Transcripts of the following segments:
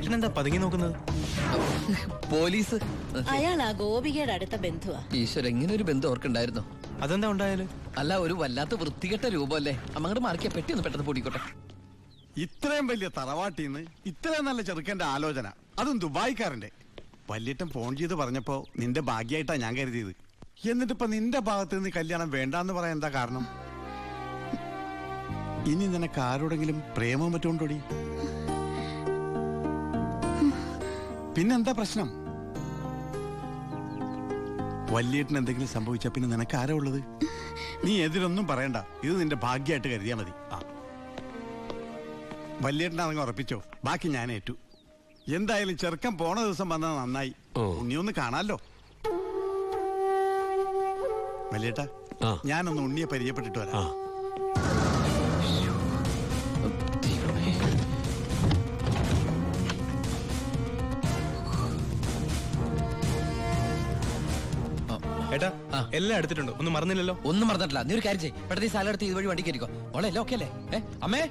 ഏട്ടനെന്താ പതുങ്ങി നോക്കുന്നത്? പോലീസ്. അയാൾ ആ ഗോപികയുടെ അടുത്ത ബന്ധുവാ. ഈശ്വര, ഇങ്ങനെ ഒരു ബന്ധം ഓർക്കുണ്ടായിരുന്നോ? അതെന്താ ഉണ്ടായാലും? അല്ല, ഒരു വല്ലാത്ത വൃത്തികെട്ട രൂപമല്ലേ. അങ്ങോട്ട് മാറിയ പെട്ടി ഒന്ന് പെട്ടെന്ന് പൊടിക്കോട്ടെ. ഇത്രയും വലിയ തറവാട്ടിന്ന് ഇത്രയും നല്ല ചെറുക്കന്റെ ആലോചന, അതും ദുബായിക്കാരന്റെ. വല്യേട്ടൻ ഫോൺ ചെയ്ത് പറഞ്ഞപ്പോ നിന്റെ ഭാഗ്യായിട്ടാ ഞാൻ കരുതിയത്. എന്നിട്ടിപ്പോ നിന്റെ ഭാഗത്ത് നിന്ന് കല്യാണം വേണ്ടാന്ന് പറയാൻ എന്താ കാരണം? ഇനി നിനക്ക് ആരോടെങ്കിലും പ്രേമം പറ്റുകൊണ്ടോടി? പിന്നെന്താ പ്രശ്നം? വല്യേട്ടന് എന്തെങ്കിലും സംഭവിച്ചാ പിന്നെ നിനക്ക് ആരാ ഉള്ളത്? നീ എതിരൊന്നും പറയണ്ട, ഇത് നിന്റെ ഭാഗ്യമായിട്ട് കരുതിയാ മതി. വല്യേട്ടനാണെങ്കിൽ ഉറപ്പിച്ചോ, ബാക്കി ഞാൻ ഏറ്റു. എന്തായാലും ചെറുക്കൻ പോണ ദിവസം വന്നത് നന്നായി. ഉണ്ണിയൊന്ന് കാണാലോ. വല്യേട്ടാ, ഞാനൊന്ന് ഉണ്ണിയെ പരിചയപ്പെട്ടിട്ട് വരാം. ഏട്ടാ, എല്ലാം എടുത്തിട്ടുണ്ടോ? ഒന്നും മറന്നില്ലല്ലോ? ഒന്നും മറന്നിട്ടില്ല. നീ ഒരു കാര്യം ചെയ്യ്, പെട്ടെന്ന് ഈ സ്ഥലം എടുത്ത് ഇതുവഴി വണ്ടി കയറിക്കോ. ഓളെ എല്ലാം ഓക്കെ അല്ലേ? അമ്മേ,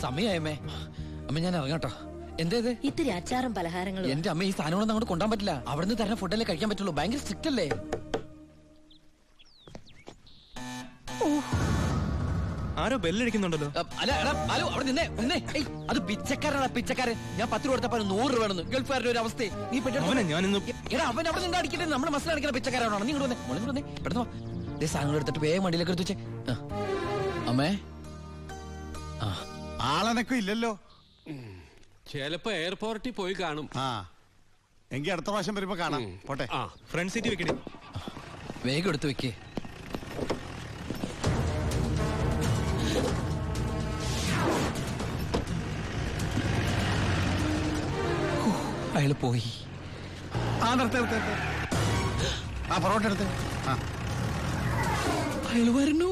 സമയമായി അമ്മേ. അമ്മ ഞാൻ ഇറങ്ങാട്ടോ. എന്തേത്? ഇത്തിരി അച്ചാറും പലഹാരങ്ങളും. എന്റെ അമ്മ, ഈ സാധനങ്ങളൊന്നും അങ്ങോട്ട് കൊണ്ടാൻ പറ്റില്ല. അവിടുന്ന് തരുന്ന ഫുഡല്ലേ കഴിക്കാൻ പറ്റുള്ളൂ. ഭയങ്കര സ്ട്രിക്റ്റ് അല്ലേ? ആരോ ബെല്ലടിക്കുന്നുണ്ടല്ലോ. അല്ല, ഹലോ, അവിടെ നിന്നേ. അത് പിച്ചക്കാരനാ, പിച്ചക്കാരൻ. ഞാൻ 10 രൂപ കൊടുത്തപ്പോ 100 രൂപ വേണമെന്ന്. ഗൾഫുകാരുടെ ഒരു അവസ്ഥ നീ എടാ, അവൻ അവിടെ നിന്ന് അടിക്കട്ടെ. നമ്മുടെ മസിൽ അടിക്കുന്ന പിച്ചക്കാരാണോ? നീ ഇങ്ങോട്ട് വന്നേ, പെട്ടെന്ന് സാധനങ്ങൾ എടുത്തിട്ട് വേഗം വണ്ടിയിലേക്ക് എടുത്ത് വെച്ചേ. അമ്മേ, ആളനക്കം ഇല്ലല്ലോ. ചിലപ്പോ എയർപോർട്ടിൽ പോയി കാണും. എങ്കിൽ അടുത്ത പ്രാവശ്യം വരുമ്പോ കാണാം. പോട്ടെ. ഫ്രണ്ട് സീറ്റ് വെക്കണേ. വേഗം എടുത്ത് വെക്കേ. അയാള് പോയി. പൊറോട്ട എടുത്ത്. അയാള് വരുന്നു.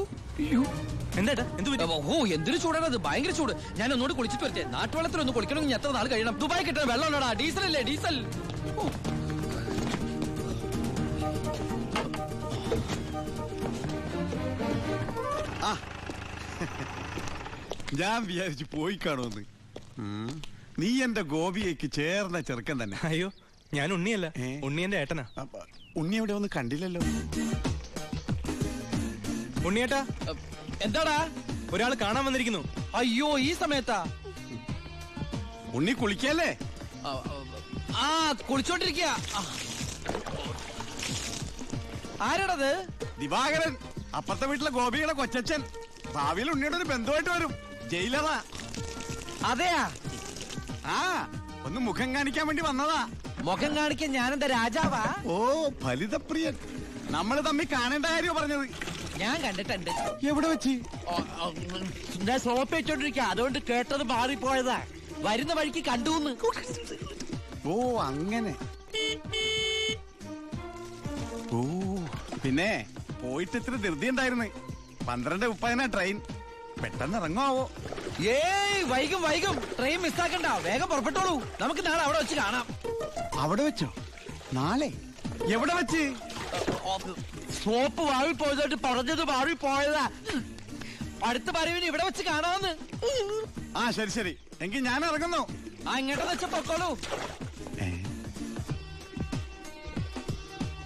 ഓ, എന്തൊരു ചൂടാണത്, ഭയങ്കര ചൂട്. ഞാൻ ഒന്നുകൂടി കുളിച്ചിട്ട് വരട്ടെ. നാട്ടുവെള്ളത്തിൽ ഒന്ന് കുളിക്കണമെങ്കിൽ എത്ര നാൾ കഴിയണം? ദുബായ് കിട്ടുന്ന വെള്ളമുള്ളടാ, ഡീസൽ അല്ലേ, ഡീസൽ. ഞാൻ വിചാരിച്ചു പോയി കാണുമെന്ന്. നീ എന്റെ ഗോപിയേക്ക് ചേർന്ന ചെറുക്കൻ തന്നെ. അയ്യോ, ഞാൻ ഉണ്ണിയല്ല, ഉണ്ണി എന്റെ ഏട്ടനാ. ഉണ്ണി എവിടെ ഒന്നും കണ്ടില്ലല്ലോ. ഉണ്ണിയേട്ടാ, എന്താടാ? ഒരാൾ കാണാൻ വന്നിരിക്കുന്നു. അയ്യോ, ഈ സമയത്താ? ഉണ്ണി കുളിക്കല്ലേ? കുളിച്ചോണ്ടിരിക്കുക. ആരാടത്? ദിവാകരൻ, അപ്പുറത്തെ വീട്ടിലെ ഗോപിയുടെ കൊച്ചച്ഛൻ. ഭാവിയിൽ ഉണ്ണിയുടെ ഒരു ബന്ധുവായിട്ട് വരും. ജയിലറാ. അതെയാ? ഒന്ന് മുഖം കാണിക്കാൻ വേണ്ടി വന്നതാ. മുഖം കാണിക്കാൻ ഞാനെന്താ രാജാവാ? ഓ, ഫലിതപ്രിയൻ. നമ്മള് തമ്മിൽ കാണേണ്ട കാര്യം പറഞ്ഞത്. ഞാൻ കണ്ടിട്ടുണ്ട്. എവിടെ വെച്ച്? ഞാൻ സോപ്പ് വെച്ചോണ്ടിരിക്കുക, അതുകൊണ്ട് കേട്ടത് മാറിപ്പോയതാ. വരുന്ന വഴിക്ക് കണ്ടുന്ന്. ഓ, അങ്ങനെ. ഓ, പിന്നെ പോയിട്ട് ഇത്ര ധൃതി ഉണ്ടായിരുന്നു. 12:30 ട്രെയിൻ. പെട്ടെന്ന് ഇറങ്ങുമാവോ? ഏയ്, വൈകും. ട്രെയിൻ മിസ്സാക്കണ്ട, വേഗം പുറപ്പെട്ടോളൂ. നമുക്ക് നാളെ അവിടെ വെച്ച് കാണാം. അവിടെ വെച്ചോ? നാളെ? എവിടെ വെച്ച്? സോപ്പ് മാറിപ്പോയതായിട്ട് പറഞ്ഞത് മാറിപ്പോയതാ. അടുത്ത വരവിന് ഇവിടെ വെച്ച് കാണാമെന്ന്. ശരി. എങ്കിൽ ഞാൻ ഇറങ്ങുന്നു. ഇങ്ങോട്ടെന്ന് വെച്ച പൊക്കോളൂ.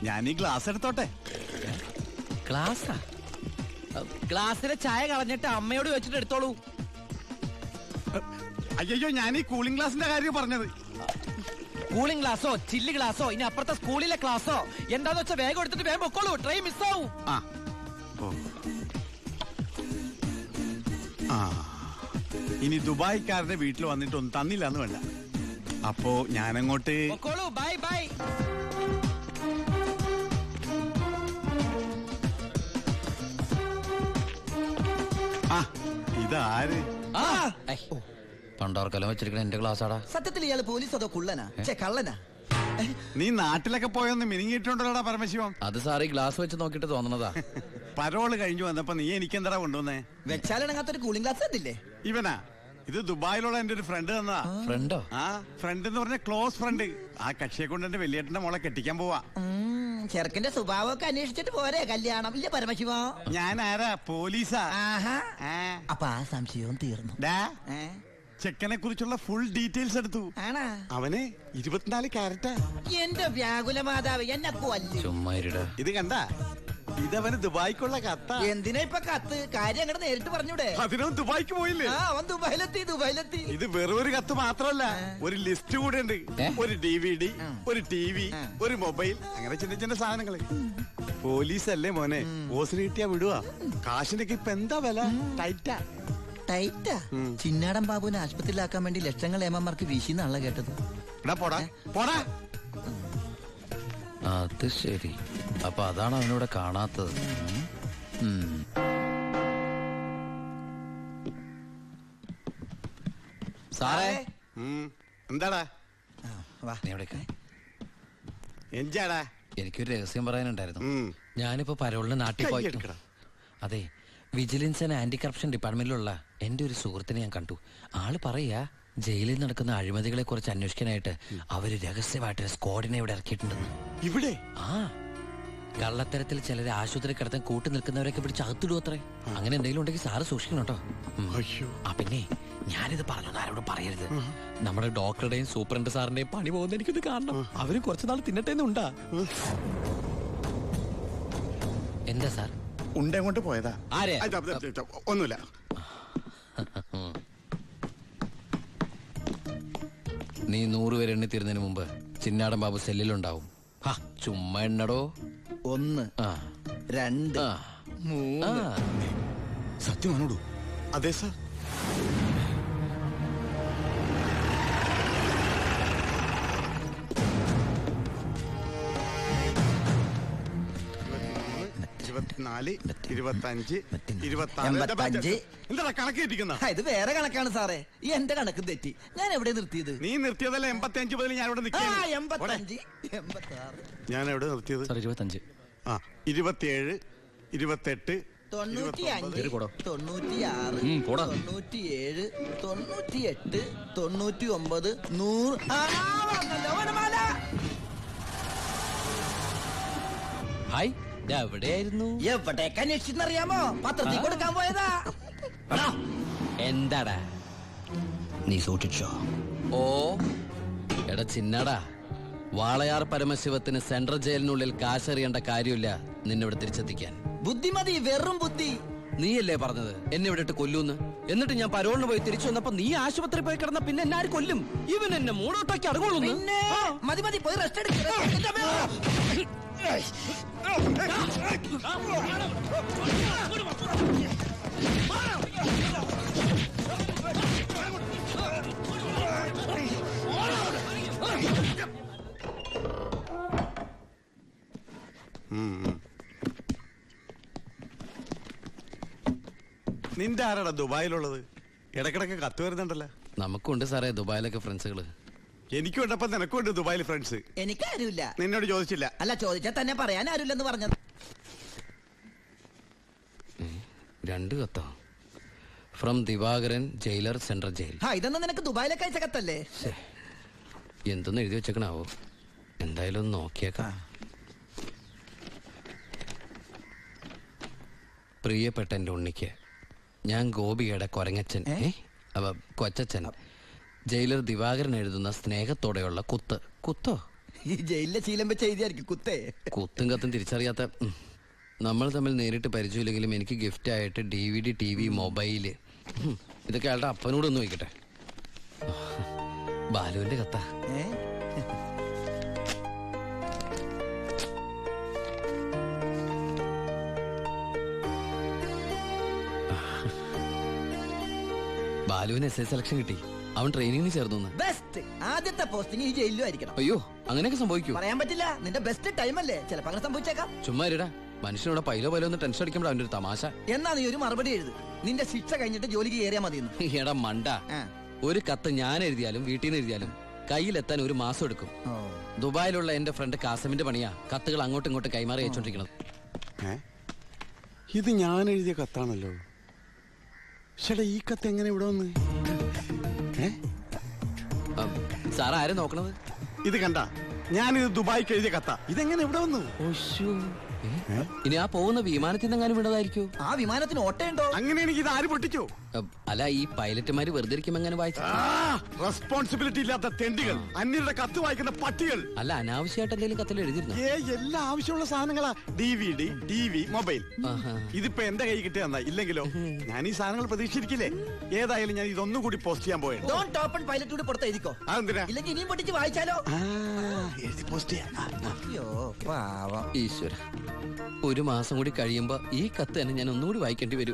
ഞാൻ ഈ ഗ്ലാസ് എടുത്തോട്ടെ. ഗ്ലാസാ? ഗ്ലാസ്സിലെ ചായ കളഞ്ഞിട്ട് അമ്മയോട് വെച്ചിട്ട് എടുത്തോളൂ. അയ്യോ, ഞാൻ ഈ കൂളിംഗ് ഗ്ലാസിന്റെ കാര്യം പറഞ്ഞത്. കൂളിംഗ് ഗ്ലാസോ ചില്ല് ഗ്ലാസോ ഇനി അപ്പുറത്തെ സ്കൂളിലെ ക്ലാസ്സോ എന്താന്ന് വെച്ചാൽ വേഗം എടുത്തിട്ട് വേഗം പൊക്കോളൂ. ട്രെയിൻ മിസ്സാവും. ഇനി ദുബായിക്കാരുടെ വീട്ടിൽ വന്നിട്ട് ഒന്നും തന്നില്ലാന്ന് വേണ്ട. അപ്പോ ഞാനങ്ങോട്ട് പൊക്കോളൂ. ബൈ. ഇതാര്? പണ്ടാർക്കലം വെച്ചിരിക്കണ എന്റെ ക്ലാസ്സാടാ. സത്യത്തിൽ ഇയാള് പോലീസ് അതോ കുള്ളനാ? കള്ളനാ? നീ നാട്ടിലൊക്കെ പോയൊന്ന് മിനിങ്ങിയിട്ടുണ്ടല്ലോടാ പരമശിവം. അത് സാറി ഗ്ലാസ് വെച്ച് നോക്കിട്ട് തോന്നണതാ. പരോള് കഴിഞ്ഞു വന്നപ്പോ നീ എനിക്കെന്താ കൊണ്ടുവന്നേ? വെച്ചാലിണങ്ങാത്തൊരു കൂളിംഗ് ഗ്ലാസ് തന്നില്ലേ? ഇവനാ? ഇത് ദുബായിലുള്ള എന്റെ ഒരു ഫ്രണ്ട് തന്നതാ. ഫ്രണ്ടോ? ഫ്രണ്ട് എന്ന് പറഞ്ഞ ക്ലോസ് ഫ്രണ്ട്. ആ കക്ഷിയെ കൊണ്ട് എന്റെ വലിയേട്ടന്റെ മോളെ കെട്ടിക്കാൻ പോവാ. ചെറുക്കന്റെ സ്വഭാവമൊക്കെ അന്വേഷിച്ചിട്ട് പോരെ കല്യാണം? ഇല്ല പരമശിവ, ഞാൻ ആരാ? പോലീസാ. അപ്പൊ ആ സംശയവും തീർന്നു. ചെക്കനെ കുറിച്ചുള്ള ഫുൾ ഡീറ്റെയിൽസ് എടുത്തു. ആണാ? അവന് 24 ക്യാരറ്റാ. എന്റെ വ്യാകുല മാതാവ് എന്നെ കൊല്ലു. ചുമ്മാ ഇരുടാ. ഇത് കണ്ട, ഇതവന് ദുബായിക്കുള്ള കത്താ. എന്തിനാ ഇപ്പൊ കത്ത്? കാര്യം അങ്ങോട്ട് നേരിട്ട് പറഞ്ഞൂടെ? അതിനവൻ ദുബായിക്ക് പോയില്ലേ? ആ, അവൻ ദുബായിലെത്തി. ഇത് വെറും ഒരു കത്ത് മാത്രമല്ല, ഒരു ലിസ്റ്റ് കൂടെ ഉണ്ട്. ഒരു DVD, ഒരു TV, ഒരു മൊബൈൽ, അങ്ങനെ ചിന്ന ചിന്ന സാധനങ്ങള്. പോലീസല്ലേ മോനെ, ഓസിന് കിട്ടിയാ വിടുവാ. കാശിനൊക്കെ ഇപ്പൊ എന്താ വില? ടൈറ്റാ. ചിന്നാടൻ ബാബുവിനെ ആശുപത്രിയിലാക്കാൻ വേണ്ടി ലക്ഷങ്ങൾ ഏമാർക്ക് വീശിന്നാണല്ലോ കേട്ടത്. എടാ പോടാ പോടാ. അത് ശരി, അപ്പൊ അതാണ് അവനോട് കാണാത്തത്. സാറേ, എന്താടാ? നീ എവിടേക്കാ? എന്താടാ? എനിക്കൊരു രഹസ്യം പറയാനുണ്ടായിരുന്നു. ഉം. ഞാനിപ്പോ പരോളിന് നാട്ടിൽ പോയി. കയ്യെടുക്കടാ. അതെ, വിജിലൻസ് ആൻഡ് ആന്റി കറപ്ഷൻ ഡിപ്പാർട്ട്മെന്റിലുള്ള എന്റെ ഒരു സുഹൃത്തിനെ ഞാൻ കണ്ടു. ആള് പറയാ ജയിലിൽ നടക്കുന്ന അഴിമതികളെ കുറിച്ച് അന്വേഷിക്കാനായിട്ട് അവര് രഹസ്യമായിട്ട് സ്ക്വാഡിനെ ഇവിടെ ഇറക്കിയിട്ടുണ്ടെന്ന്. ഇവിടെ? ആ, കള്ളത്തരത്തിൽ ചിലരെ ആശുപത്രി കിടത്താൻ കൂട്ടി നിൽക്കുന്നവരൊക്കെ പിടിച്ച് അകത്തിടും അത്രേ. അങ്ങനെ എന്തെങ്കിലും ഉണ്ടെങ്കിൽ സാറ് സൂക്ഷിക്കണം കേട്ടോ. അയ്യോ. ആ പിന്നെ ഞാനിത് പറഞ്ഞു ആരോടും പറയരുത്. നമ്മുടെ ഡോക്ടറുടെയും സൂപ്രണ്ട് സാറിന്റെയും പണി പോകുന്ന എനിക്കിത് കാണണം. അവരും കുറച്ചുനാൾ തിന്നട്ടേന്നുണ്ടാ. എന്താ സാർ? ഉണ്ട കൊണ്ട് പോയതാ. ആരെ? ഒന്നുമില്ല. നീ 100 പേര് എണ്ണി തീരുന്നതിന് മുമ്പ് ചിന്നാടൻ ബാബു സെല്ലിലുണ്ടാവും. ചുമ്മാ എണ്ണടോ. 1, ആ 2, ആ 3. സത്യമാണോടു? അതെ സാർ. എന്താ കണക്ക് തെറ്റിക്കുന്ന? ഇത് വേറെ കണക്കാണ് സാറേ. ഈ എന്റെ കണക്ക് തെറ്റി. ഞാൻ എവിടെ നിർത്തിയത്? നീ നിർത്തിയതല്ല 85 മുതൽ ഞാൻ ഇവിടെ 85, 86. ഞാൻ എവിടെ നിർത്തിയത്? 25. 27, 28, 95, 96, 97, 98, 99, 100. ഹായ്, എവിടെയായിരുന്നു? എവിടേക്ക് അന്വേഷിച്ചെന്നറിയാമോ? പത്രത്തിൽ കൊടുക്കാൻ പോയതാ. എന്താടാ നീ സൂക്ഷിച്ചോ? ഓ എടാ ചിന്നടാ, വാളയാർ പരമശിവത്തിന് സെൻട്രൽ ജയിലിനുള്ളിൽ കാശറിയേണ്ട കാര്യമില്ല നിന്നിവിടെ തിരിച്ചെത്തിക്കാൻ. ബുദ്ധിമതി, വെറും ബുദ്ധി. നീയല്ലേ പറഞ്ഞത് എന്നെ ഇവിടെ ഇട്ട് കൊല്ലൂന്ന്? എന്നിട്ട് ഞാൻ പരോളിന് പോയി തിരിച്ചു വന്നപ്പോ നീ ആശുപത്രി പോയി കിടന്ന പിന്നെ എന്നെ ആര് കൊല്ലും? ഇവൻ എന്നെ മൂടോട്ടാക്കി അടങ്ങുള്ളൂ. പിന്നെ മതി പോയി റെസ്റ്റ് എടുക്കുക. നിന്റെ ആരാടാ ദുബായിലുള്ളത്? ഇടക്കിടക്ക് കത്ത് വരുന്നുണ്ടല്ലോ. നമുക്കുണ്ട് സാറേ ദുബായിലൊക്കെ ഫ്രണ്ട്സുകള്. എനിക്കും ഉണ്ടപ്പോ നിനക്കുണ്ട് ദുബായിൽ ഫ്രണ്ട്സ്. എനിക്കാരുമില്ല. നിന്നോട് ചോദിച്ചില്ല? അല്ല, ചോദിച്ചാൽ തന്നെ പറയാൻ ആരുമില്ലെന്ന് പറഞ്ഞത്. 2 കത്തോ? From Divakaran, jailer, central jail. ഇതൊന്നും നിനക്ക് ദുബായിലേക്ക് അയച്ച കത്തല്ലേ? എന്തൊന്നും എഴുതി വെച്ചേക്കണാവോ? എന്തായാലും ഒന്ന് നോക്കിയേക്കാം. പ്രിയപ്പെട്ട എൻ്റെ ഉണ്ണിക്ക്, ഞാൻ ഗോപികയുടെ കൊരങ്ങച്ചൻ, കൊച്ചച്ചൻ, ജയിലർ ദിവാകരൻ എഴുതുന്ന സ്നേഹത്തോടെയുള്ള കുത്ത്. കുത്തോ? ഈ ജയിലിലെ ശീലം വെച്ച് എഴുതിയായിരിക്കും കുത്തേ. കുത്തും കത്തും തിരിച്ചറിയാത്ത നമ്മൾ തമ്മിൽ നേരിട്ട് പരിചയമില്ലെങ്കിലും എനിക്ക് ഗിഫ്റ്റ് ആയിട്ട് DVD, TV, മൊബൈല്, ഇതൊക്കെ അയാളുടെ അപ്പനോടൊന്നും വയ്ക്കട്ടെ. ബാലുവിന്റെ കത്താ. ബാലുവിന് SS സെലക്ഷൻ കിട്ടി. അവൻ ട്രെയിനിങ്ങിന് ചേർന്നു. ബെസ്റ്റ്. ആദ്യത്തെ പോസ്റ്റിംഗ് ഈ ജയിലിലും ആയിരിക്കണം. അയ്യോ, അങ്ങനെയൊക്കെ സംഭവിക്കൂ? പറയാൻ പറ്റില്ല. നിന്റെ ബെസ്റ്റ് ടൈം അല്ലേ, ചിലപ്പോ അങ്ങനെ സംഭവിച്ചേക്കാം. ചുമ്മാ ഇരടാ, മനുഷ്യനോട് പൈലോ ഒന്ന് ടെൻഷൻ അടിക്കുമ്പോൾ അവന്റെ ഒരു തമാശ. എന്നാ നീ ഒരു മറുപടി എഴുത്. നിന്റെ ശിക്ഷ കഴിഞ്ഞിട്ട് ജോലിക്ക് കയറിയാ മതി. എടാ മണ്ട, ഒരു കത്ത് ഞാൻ എഴുതിയാലും വീട്ടിൽ നിന്ന് എഴുതിയാലും കയ്യിലെത്താൻ 1 മാസം എടുക്കും. ദുബായിലുള്ള എന്റെ ഫ്രണ്ട് കാസമിന്റെ പണിയാ കത്തുകൾ അങ്ങോട്ടും ഇങ്ങോട്ടും കൈമാറി അയച്ചോണ്ടിരിക്കുന്നത്. ഇത് ഞാൻ എഴുതിയ കത്താണല്ലോ. ചേട്ടാ, ഈ കത്ത് എങ്ങനെ ഇവിടെ വന്ന്? സാർ ആരും നോക്കണത്? ഇത് കണ്ട, ഞാനിത് ദുബായിക്ക് എഴുതിയ കത്ത. ഇതെങ്ങനെ ഇവിടെ വന്നു? ഇനി ആ പോകുന്ന വിമാനത്തിൽ നിന്നെങ്ങാനും വിടതായിരിക്കോ? ആ വിമാനത്തിന് ഓട്ടയുണ്ടോ? അങ്ങനെയാണെങ്കിൽ ഇത് ആര് പൊട്ടിച്ചോ? അല്ല, ഈ പൈലറ്റുമാര് വെറുതെ ഇരിക്കുമ്പോ എങ്ങനെ വായിച്ചു? റെസ്പോൺസിബിലിറ്റി ഇല്ലാത്ത തെണ്ടികൾ, അന്യരുടെ കത്ത് വായിക്കുന്ന പട്ടികൾ. അല്ല, അനാവശ്യമായിട്ട് എന്തെങ്കിലും കത്തിൽ എഴുതിയിരുന്നു? എല്ലാ ആവശ്യമുള്ള സാധനങ്ങളാ. DVD, TV, mobile. ഇതിപ്പോ എന്റെ കൈ കിട്ടിയ ഇല്ലെങ്കിലോ ഞാൻ ഈ സാധനങ്ങൾ പ്രതീക്ഷിച്ചിരിക്കില്ലേ? ഏതായാലും ഞാൻ ഇതൊന്നും കൂടി പോസ്റ്റ് ചെയ്യാൻ പോയത്. ഡോണ്ട് ഓപ്പൺ പൈലറ്റ് കൂടി പുറത്ത് എഴുതിക്കോ. അതെന്തിനാ? ഇല്ലെങ്കിൽ ഇനിയും പൊട്ടിച്ച് വായിച്ചാലോ? എഴുതി പോസ്റ്റ് ചെയ്യാം. അയ്യോ പാവം. ഈശ്വര, ഒരു മാസം കൂടി കഴിയുമ്പോ ഈ കത്ത് തന്നെ ഞാൻ ഒന്നുകൂടി വായിക്കേണ്ടി വരും.